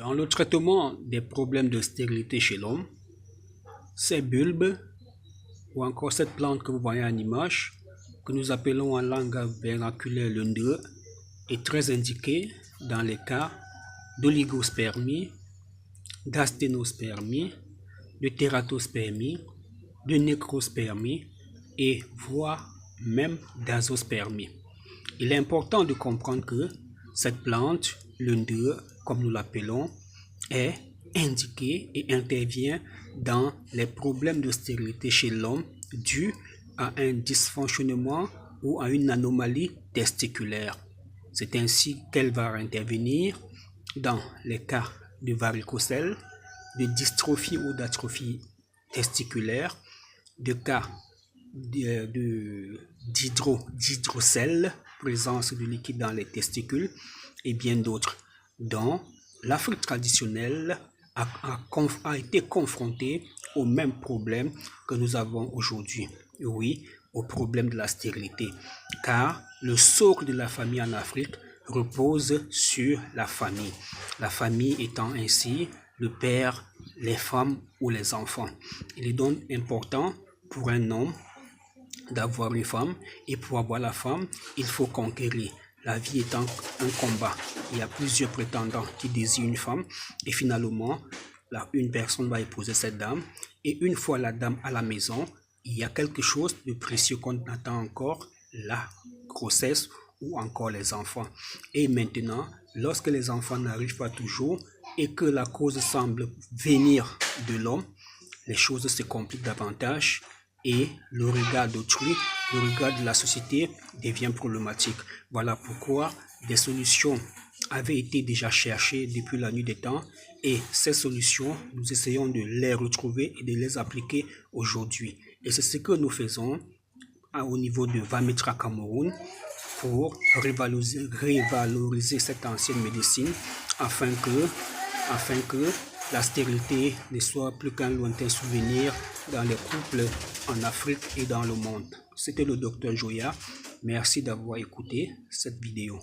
Dans le traitement des problèmes de stérilité chez l'homme, ces bulbes ou encore cette plante que vous voyez en image, que nous appelons en langue vernaculaire le ndeu, est très indiquée dans les cas d'oligospermie, d'asténospermie, de tératospermie, de nécrospermie et voire même d'azospermie. Il est important de comprendre que cette plante, le ndeu, comme nous l'appelons, est indiquée et intervient dans les problèmes de stérilité chez l'homme dus à un dysfonctionnement ou à une anomalie testiculaire. C'est ainsi qu'elle va intervenir dans les cas de varicocèle, de dystrophie ou d'atrophie testiculaire, de cas d'hydrocèle, présence de liquide dans les testicules et bien d'autres, dont l'Afrique traditionnelle a été confrontée au même problème que nous avons aujourd'hui. Oui, au problème de la stérilité, car le socle de la famille en Afrique repose sur la famille étant ainsi le père, les femmes ou les enfants. Il est donc important pour un homme d'avoir une femme, et pour avoir la femme, il faut conquérir. La vie étant un combat, il y a plusieurs prétendants qui désirent une femme, et finalement, une personne va épouser cette dame, et une fois la dame à la maison, il y a quelque chose de précieux qu'on attend encore, la grossesse ou encore les enfants. Et maintenant, lorsque les enfants n'arrivent pas toujours, et que la cause semble venir de l'homme, les choses se compliquent davantage, et le regard d'autrui, le regard de la société devient problématique. Voilà pourquoi des solutions avaient été déjà cherchées depuis la nuit des temps, et ces solutions, nous essayons de les retrouver et de les appliquer aujourd'hui. Et c'est ce que nous faisons au niveau de Vametra Cameroun pour revaloriser cette ancienne médecine afin que la stérilité ne soit plus qu'un lointain souvenir dans les couples en Afrique et dans le monde. C'était le Dr Joya. Merci d'avoir écouté cette vidéo.